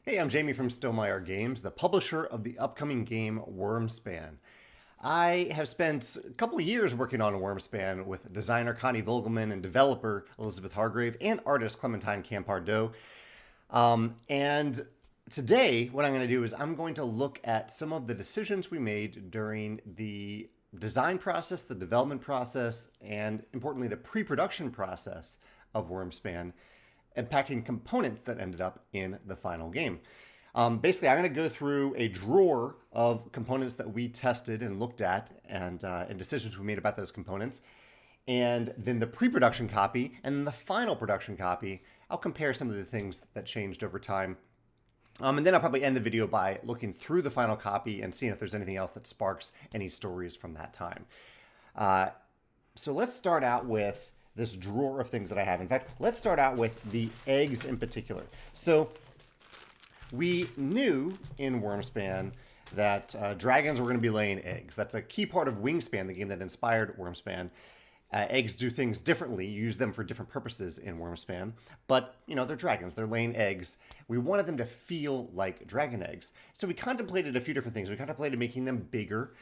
Hey, I'm Jamie from Stonemaier Games, the publisher of the upcoming game Wyrmspan. I have spent a couple years working on Wyrmspan with designer Connie Vogelmann and developer Elizabeth Hargrave and artist Clementine Campardou. And today, what I'm going to do is I'm going to look at some of the decisions we made during the design process, the development process, and importantly, the pre-production process of Wyrmspan, impacting components that ended up in the final game. Basically, I'm going to go through a drawer of components that we tested and looked at and decisions we made about those components. And then the pre-production copy and then the final production copy, I'll compare some of the things that changed over time. And then I'll probably end the video by looking through the final copy and seeing if there's anything else that sparks any stories from that time. So let's start out with this drawer of things that I have. In fact, let's start out with the eggs in particular. So we knew in Wyrmspan that dragons were going to be laying eggs. That's a key part of Wingspan, the game that inspired Wyrmspan. Eggs do things differently. You use them for different purposes in Wyrmspan. But, you know, they're dragons. They're laying eggs. We wanted them to feel like dragon eggs. So we contemplated a few different things. We contemplated making them bigger.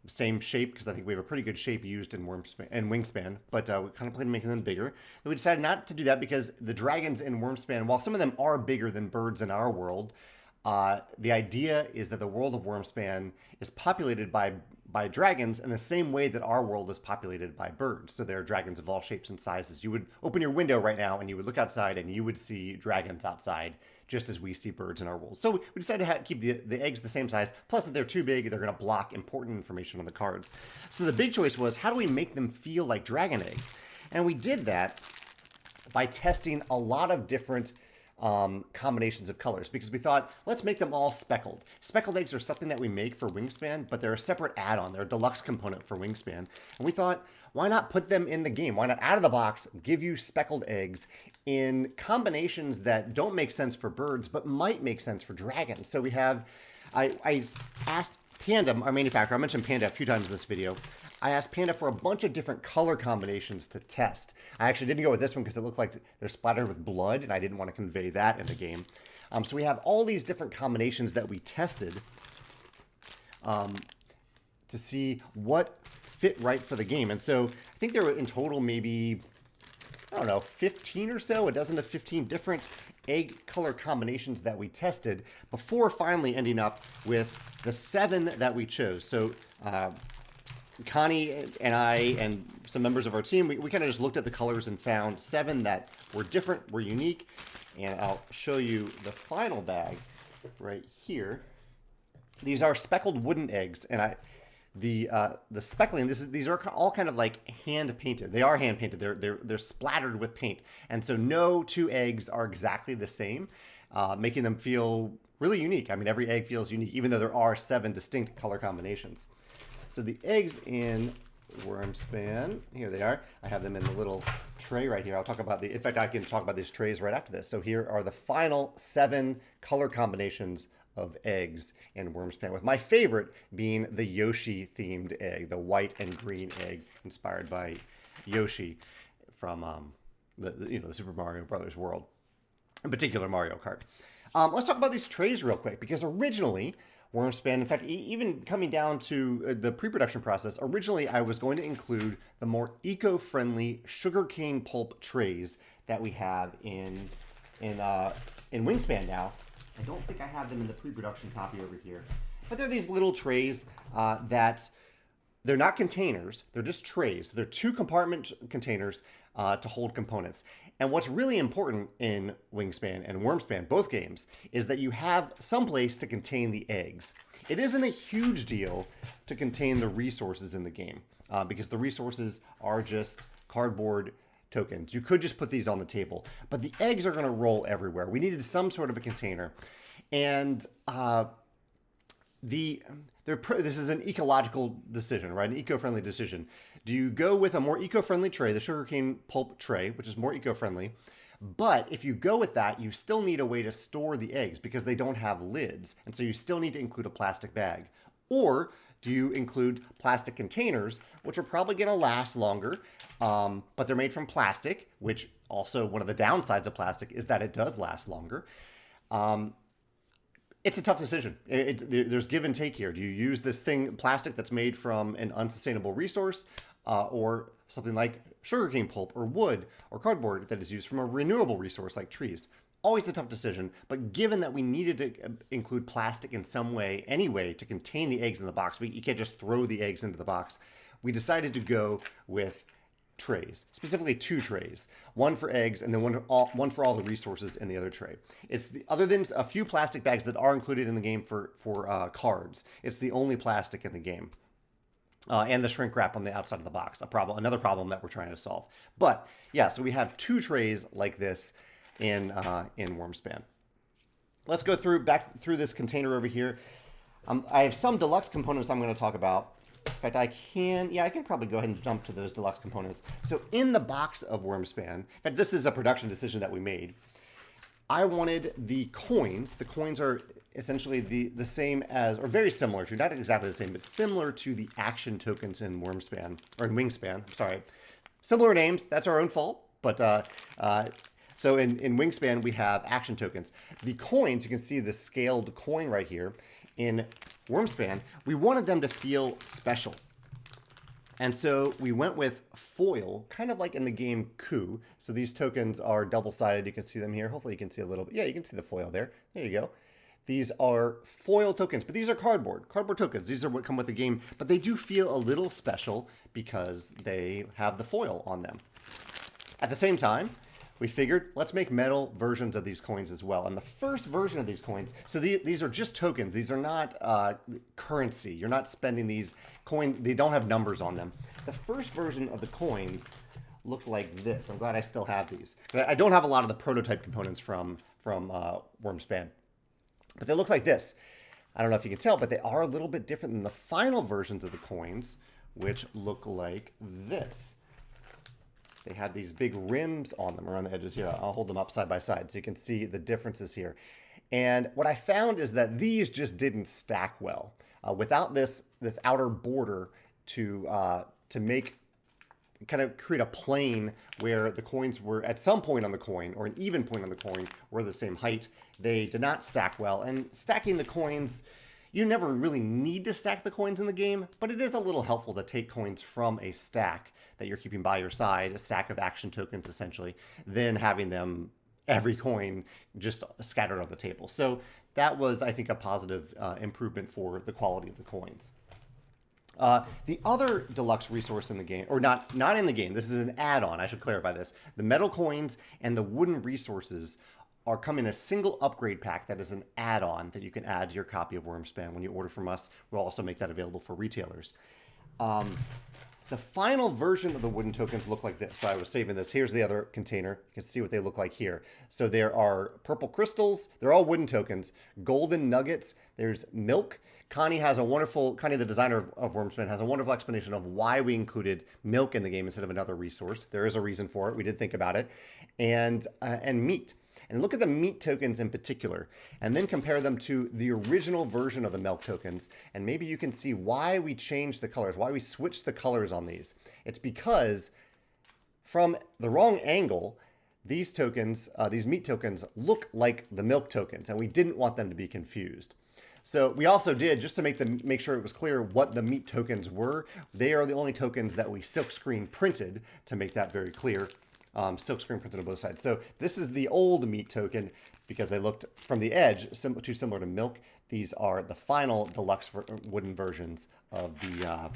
Same shape, because I think we have a pretty good shape used in Wingspan, but we contemplated making them bigger. Then we decided not to do that because the dragons in Wyrmspan, while some of them are bigger than birds in our world, the idea is that the world of Wyrmspan is populated by dragons in the same way that our world is populated by birds. So there are dragons of all shapes and sizes. You would open your window right now and you would look outside and you would see dragons outside, just as we see birds in our world. So we decided to keep the eggs the same size. Plus, if they're too big, they're going to block important information on the cards. So the big choice was, how do we make them feel like dragon eggs? And we did that by testing a lot of different combinations of colors, because we thought, let's make them all speckled. Speckled eggs are something that we make for Wingspan, but they're a separate add-on. They're a deluxe component for Wingspan. And we thought, why not put them in the game? Why not, out of the box, give you speckled eggs in combinations that don't make sense for birds, but might make sense for dragons? So we have, I asked Panda, our manufacturer, I mentioned Panda a few times in this video. I asked Panda for a bunch of different color combinations to test. I actually didn't go with this one because it looked like they're splattered with blood, and I didn't want to convey that in the game. So we have all these different combinations that we tested to see what fit right for the game. And so I think there were in total maybe, I don't know, 15 or so, a dozen to 15 different egg color combinations that we tested before finally ending up with the 7 that we chose. So Connie and I and some members of our team, we kind of just looked at the colors and found 7 that were different, were unique. And I'll show you the final bag right here. These are speckled wooden eggs, and the speckling, these are all kind of like hand painted. They are hand painted. They're splattered with paint, and so no 2 eggs are exactly the same, making them feel really unique. I mean, every egg feels unique, even though there are 7 distinct color combinations. So the eggs in Wyrmspan, here they are. I have them in the little tray right here. I'll talk about in fact, I can talk about these trays right after this. So here are the final 7 color combinations of eggs in Wyrmspan, with my favorite being the Yoshi themed egg, the white and green egg inspired by Yoshi from the Super Mario Brothers world, in particular Mario Kart. Let's talk about these trays real quick, because originally Wyrmspan, in fact, even coming down to the pre-production process, originally I was going to include the more eco-friendly sugarcane pulp trays that we have in Wingspan now. I don't think I have them in the pre-production copy over here, but they're these little trays that they're not containers, they're just trays. They're 2 compartment containers to hold components. And what's really important in Wingspan and Wyrmspan, both games, is that you have some place to contain the eggs. It isn't a huge deal to contain the resources in the game, because the resources are just cardboard tokens. You could just put these on the table, but the eggs are going to roll everywhere. We needed some sort of a container, and this is an ecological decision, right? An eco-friendly decision. Do you go with a more eco-friendly tray, the sugarcane pulp tray, which is more eco-friendly? But if you go with that, you still need a way to store the eggs because they don't have lids. And so you still need to include a plastic bag. Or do you include plastic containers, which are probably going to last longer, but they're made from plastic, which also one of the downsides of plastic is that it does last longer. It's a tough decision. There's give and take here. Do you use this thing, plastic that's made from an unsustainable resource, or something like sugarcane pulp or wood or cardboard that is used from a renewable resource like trees? Always a tough decision, but given that we needed to include plastic in some way anyway to contain the eggs in the box, you can't just throw the eggs into the box, we decided to go with trays, specifically 2 trays, one for eggs and then one for all the resources in the other tray. Other than a few plastic bags that are included in the game for cards, it's the only plastic in the game. And the shrink wrap on the outside of the box, another problem that we're trying to solve. But yeah, so we have 2 trays like this in Wyrmspan. Let's go back through this container over here. I have some deluxe components I'm going to talk about. In fact, I can probably go ahead and jump to those deluxe components. So in the box of Wyrmspan, in fact, this is a production decision that we made. I wanted the coins. The coins are essentially the same as, or very similar to, not exactly the same, but similar to the action tokens in Wyrmspan, or in Wingspan, I'm sorry. Similar names, that's our own fault, but so in Wingspan, we have action tokens. The coins, you can see the scaled coin right here. In Wyrmspan, we wanted them to feel special. And so we went with foil, kind of like in the game Coup. So these tokens are double-sided. You can see them here. Hopefully you can see a little bit. Yeah, you can see the foil there. There you go. These are foil tokens, but these are cardboard tokens. These are what come with the game, but they do feel a little special because they have the foil on them. At the same time, we figured, let's make metal versions of these coins as well. And the first version of these coins, so these are just tokens. These are not currency. You're not spending these coins. They don't have numbers on them. The first version of the coins look like this. I'm glad I still have these. I don't have a lot of the prototype components from Wyrmspan, but they look like this. I don't know if you can tell, but they are a little bit different than the final versions of the coins, which look like this. They have these big rims on them around the edges here. I'll hold them up side by side so you can see the differences here. And what I found is that these just didn't stack well. Without this outer border to kind of create a plane where the coins were at some point on the coin, or an even point on the coin, were the same height, they did not stack well. And stacking the coins, you never really need to stack the coins in the game, but it is a little helpful to take coins from a stack that you're keeping by your side, a stack of action tokens essentially, then having them, every coin just scattered on the table. So that was, I think, a positive improvement for the quality of the coins. The other deluxe resource in the game, or not in the game, this is an add-on, I should clarify this. The metal coins and the wooden resources come in a single upgrade pack that is an add-on that you can add to your copy of Wyrmspan when you order from us. We'll also make that available for retailers. The final version of the wooden tokens look like this. So I was saving this. Here's the other container. You can see what they look like here. So there are purple crystals. They're all wooden tokens. Golden nuggets. There's milk. Connie, the designer of Wyrmspan, has a wonderful explanation of why we included milk in the game instead of another resource. There is a reason for it. We did think about it. And meat. And look at the meat tokens in particular, and then compare them to the original version of the milk tokens. And maybe you can see why we changed the colors, why we switched the colors on these. It's because from the wrong angle, these tokens, these meat tokens, look like the milk tokens, and we didn't want them to be confused. So we also did, just to make sure it was clear what the meat tokens were, they are the only tokens that we silkscreen printed to make that very clear. Silkscreen printed on both sides. So this is the old meat token because they looked from the edge too similar to milk. These are the final deluxe wooden versions of the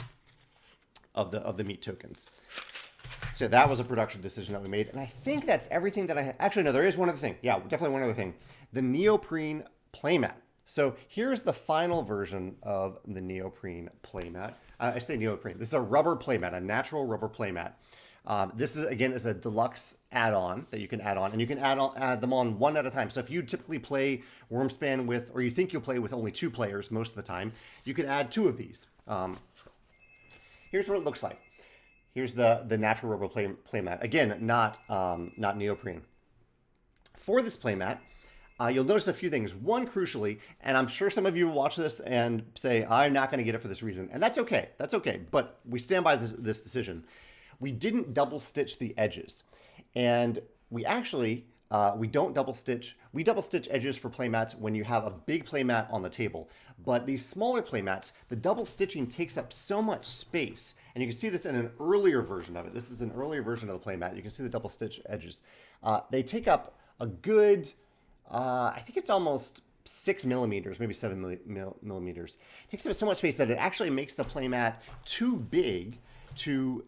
meat tokens. So that was a production decision that we made, and I think that's everything that I had. Actually, no, there is one other thing. Yeah, definitely one other thing. The Neoprene playmat. So here's the final version of the Neoprene playmat. I say Neoprene. This is a rubber playmat, a natural rubber playmat. This is, again, is a deluxe add-on that you can add on, and you can add them on one at a time. So if you typically play Wyrmspan with, or you think you'll play with only 2 players most of the time, you can add 2 of these. Here's what it looks like. Here's the natural rubber playmat. Again, not neoprene. For this playmat, you'll notice a few things. One, crucially, and I'm sure some of you will watch this and say, I'm not going to get it for this reason. And that's okay. That's okay. But we stand by this decision. We didn't double stitch the edges. And we actually We don't double stitch. We double stitch edges for playmats when you have a big playmat on the table. But these smaller playmats, the double stitching takes up so much space. And you can see this in an earlier version of it. This is an earlier version of the playmat. You can see the double stitch edges. They take up a good, I think it's almost 6 millimeters, maybe 7 millimeters. It takes up so much space that it actually makes the playmat too big to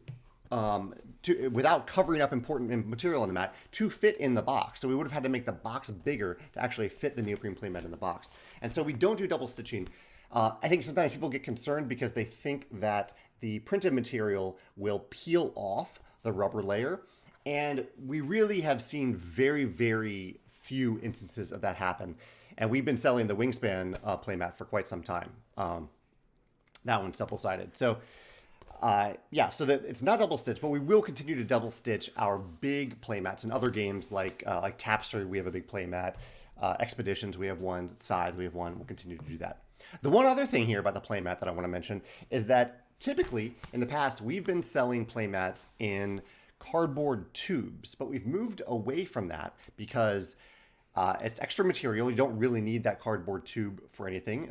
without covering up important material on the mat, to fit in the box. So we would have had to make the box bigger to actually fit the neoprene playmat in the box. And so we don't do double stitching. I think sometimes people get concerned because they think that the printed material will peel off the rubber layer. And we really have seen very, very few instances of that happen. And we've been selling the Wyrmspan playmat for quite some time. That one's double-sided. So yeah, so that it's not double stitch, but we will continue to double stitch our big playmats in other games like Tapestry. We have a big playmat. Expeditions, we have one. Scythe, we have one. We'll continue to do that. The one other thing here about the playmat that I want to mention is that typically in the past we've been selling playmats in cardboard tubes, but we've moved away from that because it's extra material. You don't really need that cardboard tube for anything.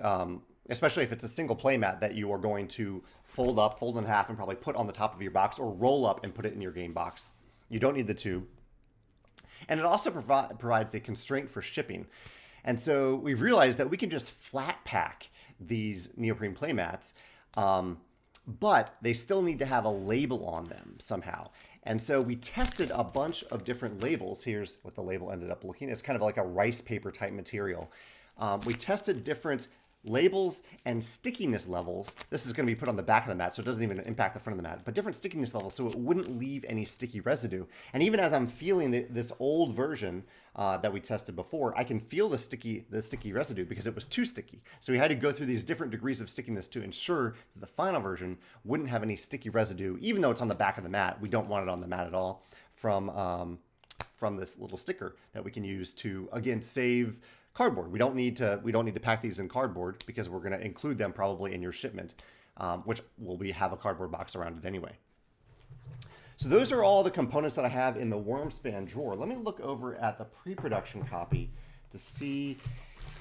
Especially if it's a single playmat that you are going to fold up, fold in half, and probably put on the top of your box, or roll up and put it in your game box. You don't need the tube. And it also provides a constraint for shipping. And so we've realized that we can just flat pack these neoprene playmats, but they still need to have a label on them somehow. And so we tested a bunch of different labels. Here's what the label ended up looking. It's kind of like a rice paper type material. We tested different labels and stickiness levels. This is going to be put on the back of the mat, so it doesn't even impact the front of the mat, but different stickiness levels so it wouldn't leave any sticky residue. And even as I'm feeling this old version that we tested before, I can feel the sticky residue because it was too sticky. So we had to go through these different degrees of stickiness to ensure that the final version wouldn't have any sticky residue, even though it's on the back of the mat. We don't want it on the mat at all from this little sticker that we can use to, again, save cardboard. We don't need to pack these in cardboard because we're going to include them probably in your shipment, which will have a cardboard box around it anyway. So those are all the components that I have in the Wyrmspan drawer. Let me look over at the pre-production copy to see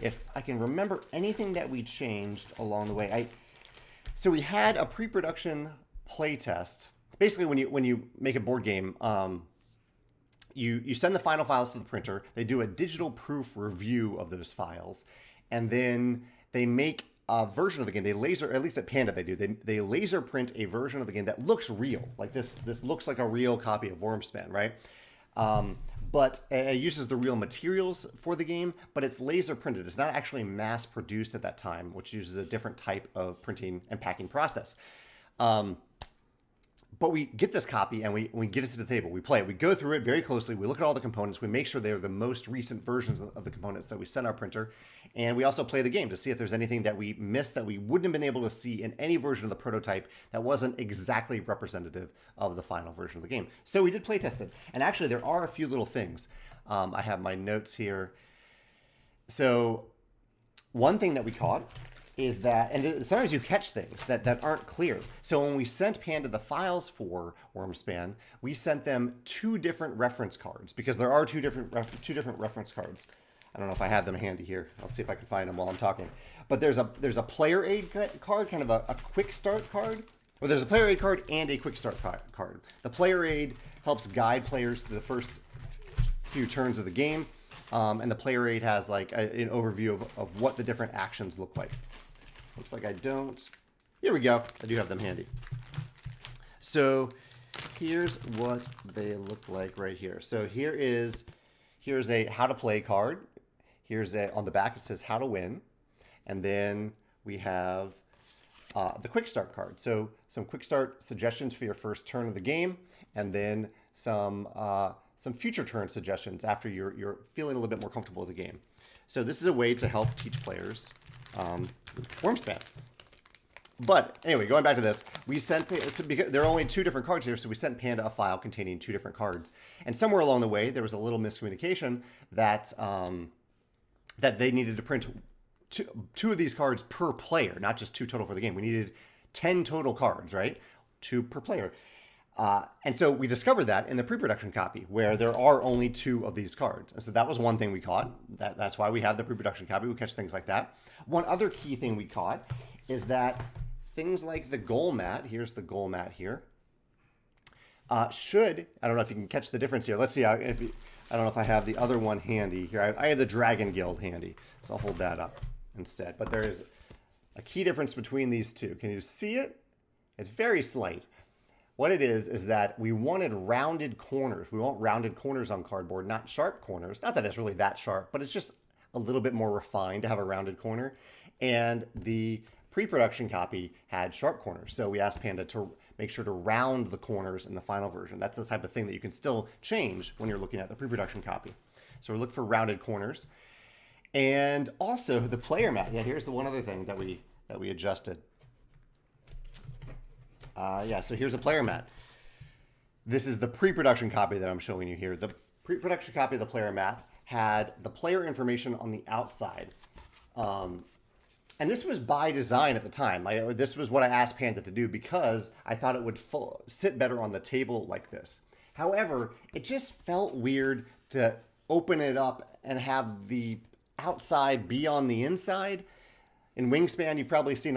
if I can remember anything that we changed along the way. So we had a pre-production play test. Basically, when you make a board game, you send the final files to the printer. They do a digital proof review of those files, and then they make a version of the game. They laser, at least at Panda they do. They laser print a version of the game that looks real. Like this looks like a real copy of Wyrmspan, right? But it uses the real materials for the game, but it's laser printed. It's not actually mass produced at that time, which uses a different type of printing and packing process. But we get this copy and we get it to the table. We play it. We go through it very closely. We look at all the components. We make sure they're the most recent versions of the components that we send our printer. And we also play the game to see if there's anything that we missed that we wouldn't have been able to see in any version of the prototype that wasn't exactly representative of the final version of the game. So we did play test it. And actually, there are a few little things. I have my notes here. So one thing that we caught is that, and sometimes you catch things that aren't clear. So when we sent Panda the files for Wyrmspan, we sent them 2 different reference cards because there are two different reference cards. I don't know if I have them handy here. I'll see if I can find them while I'm talking. But there's a player aid card, kind of a quick start card. Well, there's a player aid card and a quick start card. The player aid helps guide players through the first few turns of the game. And the player aid has like an overview of what the different actions look like. Looks like I don't. Here we go. I do have them handy. So here's what they look like right here. So here's a how to play card. On the back it says how to win. And then we have the quick start card. So some quick start suggestions for your first turn of the game, and then some future turn suggestions after you're feeling a little bit more comfortable with the game. So this is a way to help teach players Wyrmspan. But anyway, going back to this, we sent, because there are only 2 different cards here, so we sent Panda a file containing 2 different cards. And somewhere along the way, there was a little miscommunication that that they needed to print two of these cards per player, not just 2 total for the game. We needed 10 total cards, right? 2 per player. And so we discovered that in the pre-production copy, where there are only 2 of these cards. And so that was one thing we caught. That's why we have the pre-production copy. We catch things like that. One other key thing we caught is that things like the goal mat, here's the goal mat here, I don't know if you can catch the difference here. Let's see. I don't know if I have the other one handy here. I have the Dragon Guild handy, so I'll hold that up instead. But there is a key difference between these 2. Can you see it? It's very slight. What it is that we wanted rounded corners. We want rounded corners on cardboard, not sharp corners. Not that it's really that sharp, but it's just a little bit more refined to have a rounded corner. And the pre-production copy had sharp corners. So we asked Panda to make sure to round the corners in the final version. That's the type of thing that you can still change when you're looking at the pre-production copy. So we look for rounded corners. And also the player mat. Yeah, here's the one other thing that we adjusted. So here's a player mat. This is the pre-production copy that I'm showing you here. The pre-production copy of the player mat had the player information on the outside. And this was by design at the time. This was what I asked Panda to do because I thought it would sit better on the table like this. However, it just felt weird to open it up and have the outside be on the inside. In Wyrmspan, you've probably seen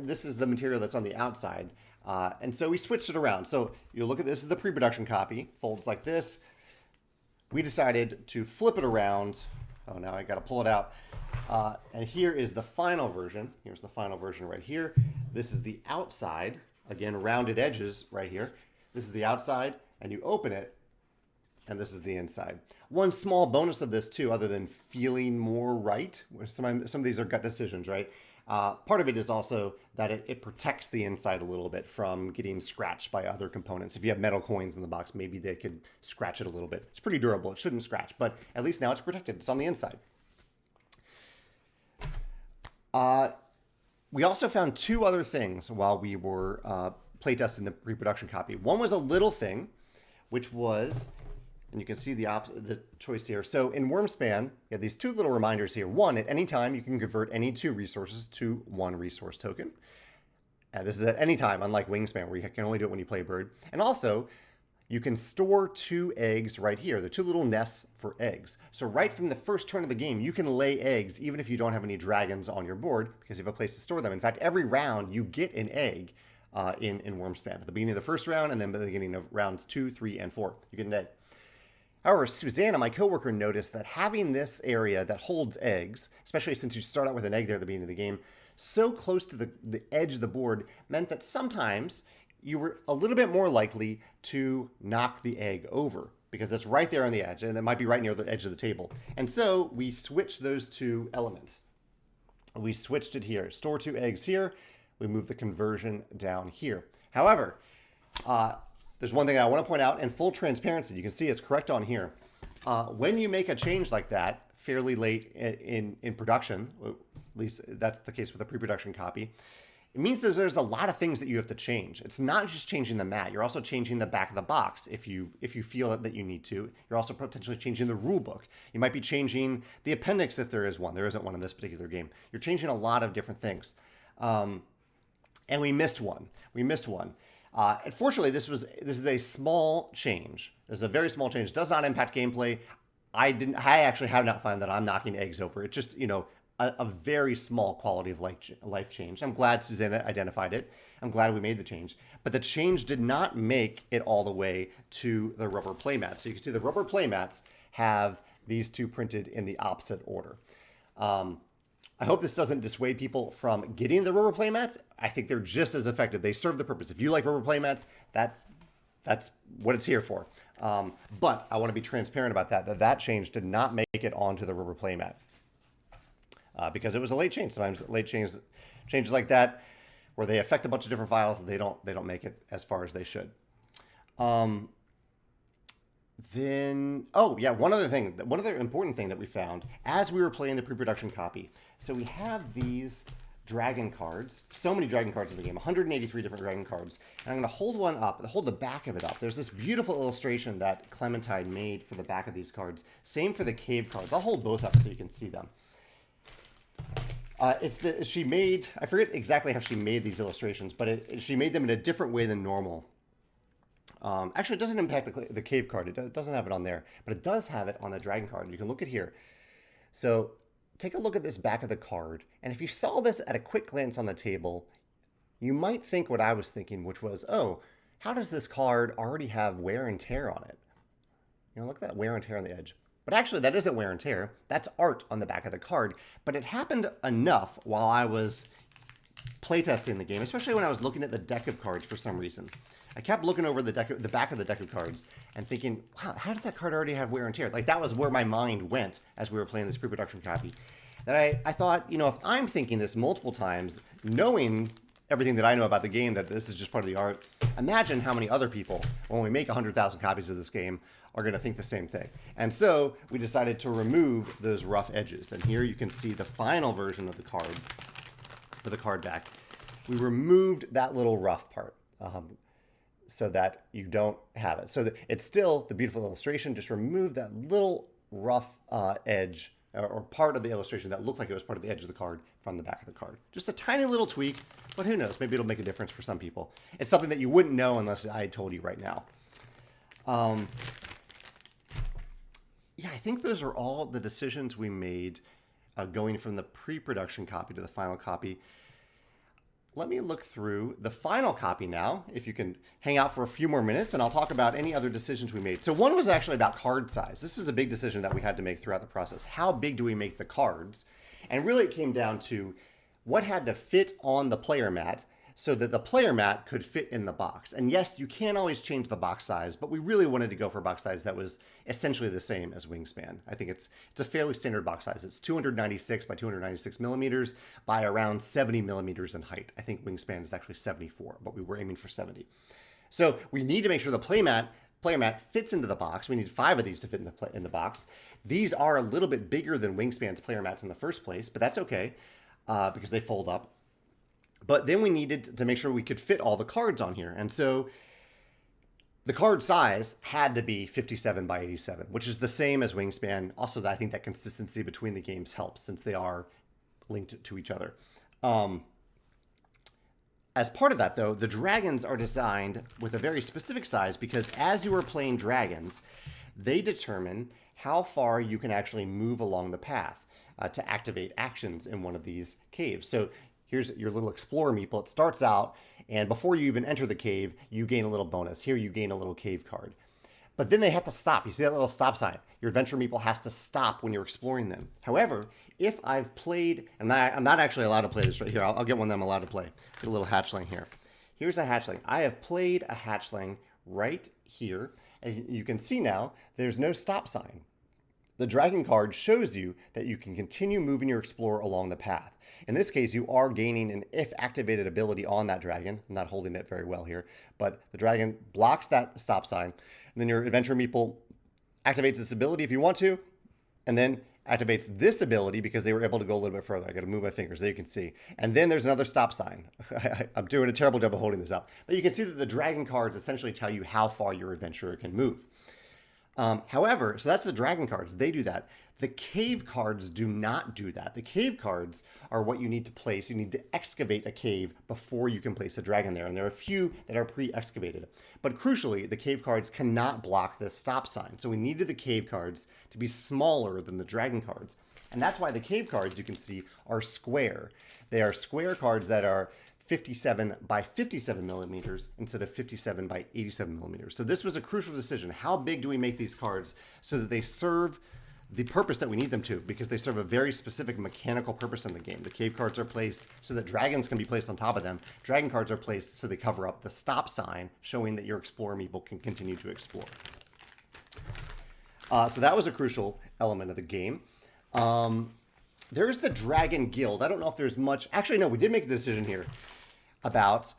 this is the material that's on the outside. And so we switched it around. So you look at this is the pre-production copy, folds like this. We decided to flip it around. Oh, now I got to pull it out. And here is the final version. Here's the final version right here. This is the outside. Again, rounded edges right here. This is the outside, and you open it, and this is the inside. One small bonus of this too, other than feeling more right, some of these are gut decisions, right? Part of it is also that it protects the inside a little bit from getting scratched by other components. If you have metal coins in the box, maybe they could scratch it a little bit. It's pretty durable. It shouldn't scratch, but at least now it's protected. It's on the inside. We also found 2 other things while we were playtesting the pre-production copy. One was a little thing, which was, and you can see the choice here. So in Wyrmspan, you have these 2 little reminders here. One, at any time, you can convert any 2 resources to 1 resource token. And this is at any time, unlike Wyrmspan, where you can only do it when you play bird. And also, you can store 2 eggs right here. They're 2 little nests for eggs. So right from the first turn of the game, you can lay eggs even if you don't have any dragons on your board because you have a place to store them. In fact, every round you get an egg in Wyrmspan. At the beginning of the first round and then at the beginning of rounds 2, 3, and 4, you get an egg. However, Susanna, my coworker, noticed that having this area that holds eggs, especially since you start out with an egg there at the beginning of the game, so close to the edge of the board meant that sometimes you were a little bit more likely to knock the egg over because it's right there on the edge and it might be right near the edge of the table. And so we switched those 2 elements. We switched it here. Store 2 eggs here. We move the conversion down here. However, there's one thing I want to point out in full transparency. You can see it's correct on here. When you make a change like that fairly late in production, at least that's the case with a pre-production copy, it means that there's a lot of things that you have to change. It's not just changing the mat. You're also changing the back of the box if you feel that you need to. You're also potentially changing the rule book. You might be changing the appendix if there is one. There isn't one in this particular game. You're changing a lot of different things. And we missed one. Unfortunately, this is a small change. This is a very small change. It does not impact gameplay. I actually have not found that I'm knocking eggs over. It's just, a very small quality of life change. I'm glad Susanna identified it. I'm glad we made the change. But the change did not make it all the way to the rubber playmats. So you can see the rubber playmats have these 2 printed in the opposite order. I hope this doesn't dissuade people from getting the rubber playmats. I think they're just as effective. They serve the purpose. If you like rubber playmats, that's what it's here for. But I want to be transparent about that change did not make it onto the rubber playmat. Because it was a late change. Sometimes late changes like that, where they affect a bunch of different files, they don't make it as far as they should. One other important thing that we found as we were playing the pre-production copy. So we have these dragon cards, so many dragon cards in the game, 183 different dragon cards. And I'm going to hold the back of it up. There's this beautiful illustration that Clementine made for the back of these cards. Same for the cave cards. I'll hold both up so you can see them. I forget exactly how she made these illustrations, but she made them in a different way than normal. Actually, it doesn't impact the cave card. It doesn't have it on there, but it does have it on the dragon card. You can look at here. So take a look at this back of the card. And if you saw this at a quick glance on the table, you might think what I was thinking, which was, oh, how does this card already have wear and tear on it? You know, look at that wear and tear on the edge. But actually, that isn't wear and tear. That's art on the back of the card. But it happened enough while I was playtesting the game, especially when I was looking at the deck of cards for some reason. I kept looking over the back of the deck of cards and thinking, wow, how does that card already have wear and tear? Like, that was where my mind went as we were playing this pre-production copy. That I thought, you know, if I'm thinking this multiple times, knowing everything that I know about the game, that this is just part of the art, imagine how many other people, when we make 100,000 copies of this game, are going to think the same thing. And so we decided to remove those rough edges. And here you can see the final version of the card, for the card back. We removed that little rough part so that you don't have it. So that it's still the beautiful illustration, just remove that little rough edge or part of the illustration that looked like it was part of the edge of the card from the back of the card. Just a tiny little tweak, but who knows? Maybe it'll make a difference for some people. It's something that you wouldn't know unless I told you right now. Yeah, I think those are all the decisions we made going from the pre-production copy to the final copy. Let me look through the final copy now, if you can hang out for a few more minutes, and I'll talk about any other decisions we made. So one was actually about card size. This was a big decision that we had to make throughout the process. How big do we make the cards? And really it came down to what had to fit on the player mat so that the player mat could fit in the box. And yes, you can always change the box size, but we really wanted to go for a box size that was essentially the same as Wyrmspan. I think it's a fairly standard box size. It's 296 by 296 millimeters by around 70 millimeters in height. I think Wyrmspan is actually 74, but we were aiming for 70. So we need to make sure the player mat fits into the box. We need 5 of these to fit in the box. These are a little bit bigger than Wyrmspan's player mats in the first place, but that's okay because they fold up. But then we needed to make sure we could fit all the cards on here. And so the card size had to be 57 by 87, which is the same as Wyrmspan. Also, I think that consistency between the games helps since they are linked to each other. As part of that, though, the dragons are designed with a very specific size because as you are playing dragons, they determine how far you can actually move along the path to activate actions in one of these caves. So here's your little explorer meeple. It starts out, and before you even enter the cave, you gain a little bonus. Here you gain a little cave card. But then they have to stop. You see that little stop sign? Your adventure meeple has to stop when you're exploring them. However, if I've played, and I'm not actually allowed to play this right here. I'll get one that I'm allowed to play. Get a little hatchling here. Here's a hatchling. I have played a hatchling right here. And you can see now there's no stop sign. The dragon card shows you that you can continue moving your explorer along the path. In this case, you are gaining an if activated ability on that dragon. I'm not holding it very well here, but the dragon blocks that stop sign. And then your adventure meeple activates this ability if you want to, and then activates this ability because they were able to go a little bit further. I got to move my fingers, there you can see. And then there's another stop sign. I'm doing a terrible job of holding this up. But you can see that the dragon cards essentially tell you how far your adventurer can move. However, so that's the dragon cards. They do that. The cave cards do not do that. The cave cards are what you need to place. You need to excavate a cave before you can place a dragon there. And there are a few that are pre-excavated. But crucially, the cave cards cannot block this stop sign. So we needed the cave cards to be smaller than the dragon cards. And that's why the cave cards, you can see, are square. They are square cards that are 57 by 57 millimeters instead of 57 by 87 millimeters. So this was a crucial decision. How big do we make these cards so that they serve the purpose that we need them to? Because they serve a very specific mechanical purpose in the game. The cave cards are placed so that dragons can be placed on top of them. Dragon cards are placed so they cover up the stop sign, showing that your explorer meeple can continue to explore. So that was a crucial element of the game. There's the Dragon Guild. I don't know if there's much. Actually, no, we did make a decision here about.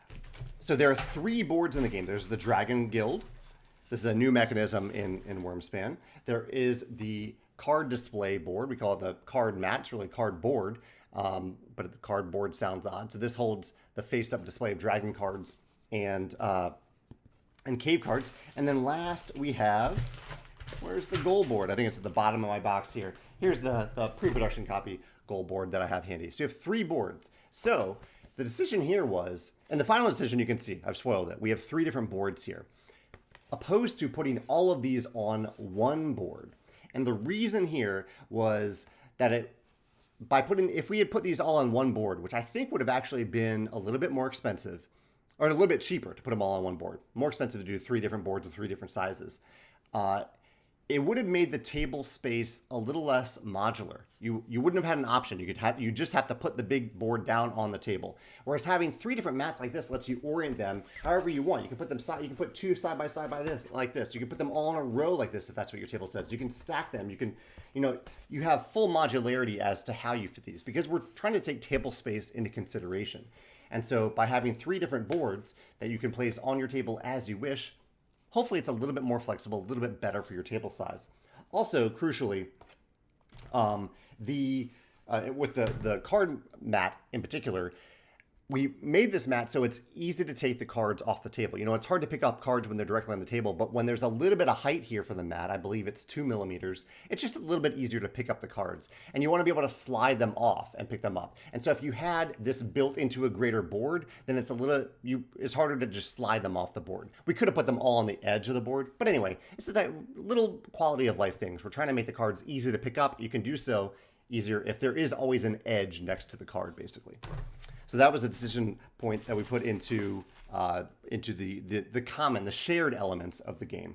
So there are 3 boards in the game. There's the Dragon Guild. This is a new mechanism in Wyrmspan. There is the card display board. We call it the card mat. It's really card board, but the card board sounds odd. So this holds the face-up display of dragon cards and cave cards. And then last we have, where's the goal board? I think it's at the bottom of my box here. Here's the pre-production copy goal board that I have handy. So you have 3 boards. So the decision here was, and the final decision you can see, I've spoiled it. We have 3 different boards here. opposed to putting all of these on one board. And the reason here was that if we had put these all on one board, which I think would have actually been a little bit more expensive, or a little bit cheaper to put them all on one board, more expensive to do 3 different boards of 3 different sizes, it would have made the table space a little less modular. You wouldn't have had an option. You just have to put the big board down on the table. Whereas having 3 different mats like this lets you orient them however you want. You can put them you can put 2 side by side like this. You can put them all in a row like this if that's what your table says. You can stack them. You can, you have full modularity as to how you fit these, because we're trying to take table space into consideration. And so by having 3 different boards that you can place on your table as you wish, hopefully it's a little bit more flexible, a little bit better for your table size. Also, crucially, with the card mat in particular, we made this mat so it's easy to take the cards off the table. It's hard to pick up cards when they're directly on the table, but when there's a little bit of height here for the mat, I believe it's 2 millimeters, it's just a little bit easier to pick up the cards. And you want to be able to slide them off and pick them up. And so if you had this built into a greater board, then it's harder to just slide them off the board. We could have put them all on the edge of the board, but anyway, it's the little quality of life things. We're trying to make the cards easy to pick up. You can do so easier if there is always an edge next to the card, basically. So that was a decision point that we put into the shared elements of the game.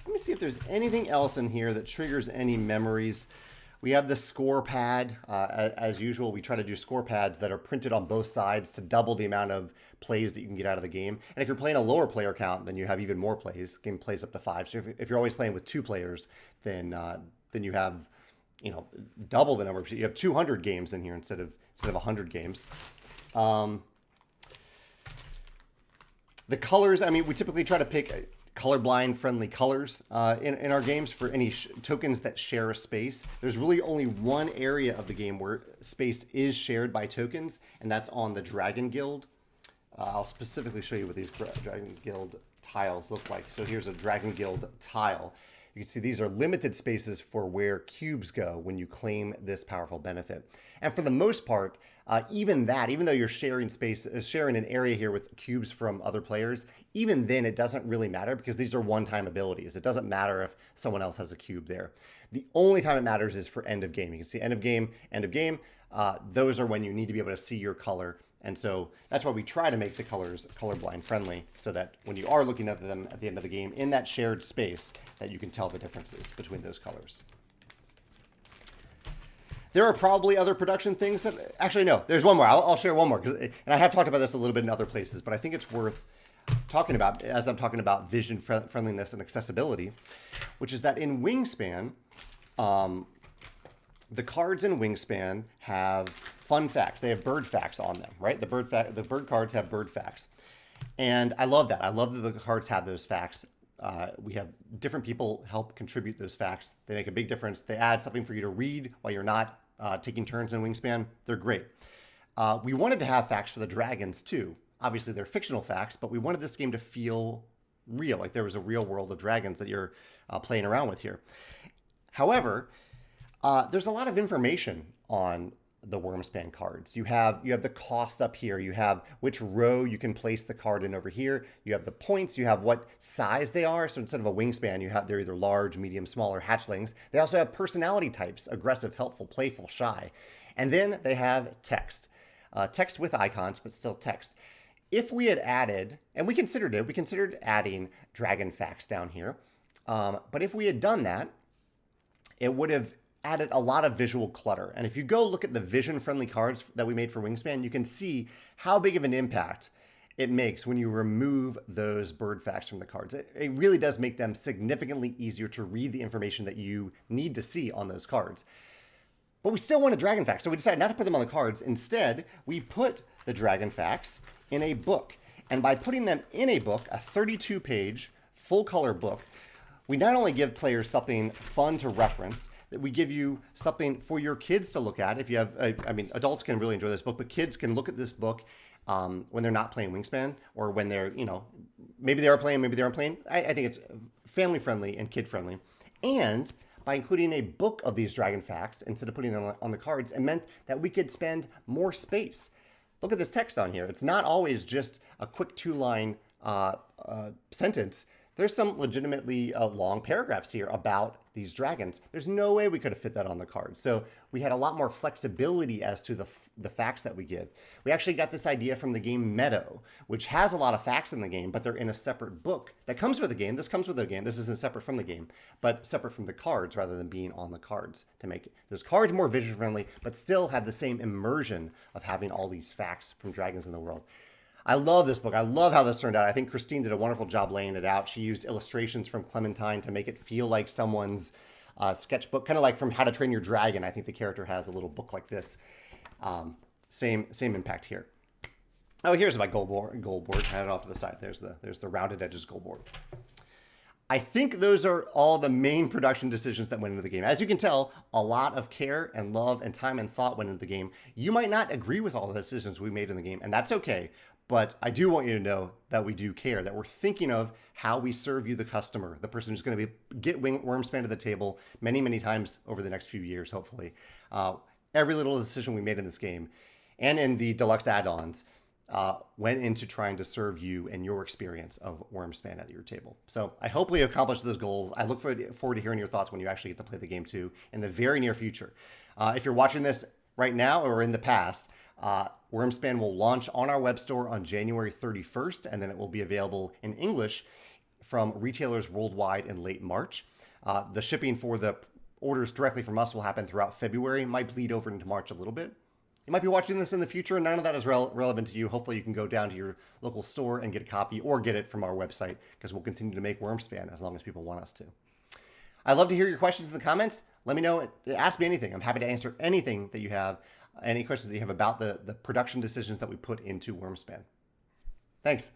Let me see if there's anything else in here that triggers any memories. We have the score pad. As usual, we try to do score pads that are printed on both sides to double the amount of plays that you can get out of the game. And if you're playing a lower player count, then you have even more plays. Game plays up to 5. So if you're always playing with 2 players, then you have double the number. You have 200 games in here instead of 100 games. The colors, we typically try to pick colorblind friendly colors in our games for any tokens that share a space. There's really only one area of the game where space is shared by tokens, and that's on the Dragon Guild. I'll specifically show you what these Dragon Guild tiles look like. So here's a Dragon Guild tile. You can see these are limited spaces for where cubes go when you claim this powerful benefit. And for the most part, even though you're sharing an area here with cubes from other players, even then it doesn't really matter because these are one-time abilities. It doesn't matter if someone else has a cube there. The only time it matters is for end of game. You can see end of game. Those are when you need to be able to see your color. And so that's why we try to make the colors colorblind friendly, so that when you are looking at them at the end of the game in that shared space, that you can tell the differences between those colors. There are probably other production things that, actually no, there's one more. I'll share one more, and I have talked about this a little bit in other places, but I think it's worth talking about as I'm talking about vision friendliness and accessibility, which is that in Wyrmspan, the cards in Wyrmspan have fun facts. They have bird facts on them, right? The bird cards have bird facts. And I love that. I love that the cards have those facts. We have different people help contribute those facts. They make a big difference. They add something for you to read while you're not taking turns in Wyrmspan. They're great. We wanted to have facts for the dragons too. Obviously, they're fictional facts, but we wanted this game to feel real, like there was a real world of dragons that you're playing around with here. However, there's a lot of information on the Wyrmspan cards. You have the cost up here. You have which row you can place the card in over here. You have the points. You have what size they are. So instead of a Wyrmspan, they're either large, medium, small, or hatchlings. They also have personality types: aggressive, helpful, playful, shy. And then they have text. Text with icons, but still text. If we had added, and we considered adding dragon facts down here. But if we had done that, it would have added a lot of visual clutter. And if you go look at the vision-friendly cards that we made for Wyrmspan, you can see how big of an impact it makes when you remove those bird facts from the cards. It really does make them significantly easier to read the information that you need to see on those cards. But we still wanted dragon facts, so we decided not to put them on the cards. Instead, we put the dragon facts in a book. And by putting them in a book, a 32-page full-color book, we not only give players something fun to reference, that we give you something for your kids to look at. If you have, adults can really enjoy this book, but kids can look at this book when they're not playing Wyrmspan, or when they're, maybe they are playing, maybe they aren't playing. I think it's family friendly and kid friendly. And by including a book of these dragon facts instead of putting them on the cards, it meant that we could spend more space. Look at this text on here. It's not always just a quick 2-line sentence, there's some legitimately long paragraphs here about these dragons. There's no way we could have fit that on the card. So we had a lot more flexibility as to the facts that we give. We actually got this idea from the game Meadow, which has a lot of facts in the game, but they're in a separate book that comes with the game. This comes with the game. This isn't separate from the game, but separate from the cards rather than being on the cards to make those cards more visual friendly, but still have the same immersion of having all these facts from dragons in the world. I love this book. I love how this turned out. I think Christine did a wonderful job laying it out. She used illustrations from Clementine to make it feel like someone's sketchbook, kind of like from How to Train Your Dragon. I think the character has a little book like this. Same impact here. Oh, here's my goal board. Hand it off to the side. There's the rounded edges goal board. I think those are all the main production decisions that went into the game. As you can tell, a lot of care and love and time and thought went into the game. You might not agree with all the decisions we made in the game, and that's okay. But I do want you to know that we do care, that we're thinking of how we serve you, the customer, the person who's going to get Wyrmspan to the table many, many times over the next few years, hopefully. Every little decision we made in this game and in the deluxe add-ons went into trying to serve you and your experience of Wyrmspan at your table. So I hope we accomplished those goals. I look forward to hearing your thoughts when you actually get to play the game too in the very near future. If you're watching this right now or in the past, Wyrmspan will launch on our web store on January 31st, and then it will be available in English from retailers worldwide in late March. The shipping for the orders directly from us will happen throughout February. It might bleed over into March a little bit. You might be watching this in the future, and none of that is relevant to you. Hopefully you can go down to your local store and get a copy or get it from our website, because we'll continue to make Wyrmspan as long as people want us to. I'd love to hear your questions in the comments. Let me know. Ask me anything. I'm happy to answer anything that you have, any questions that you have about the production decisions that we put into Wyrmspan. Thanks.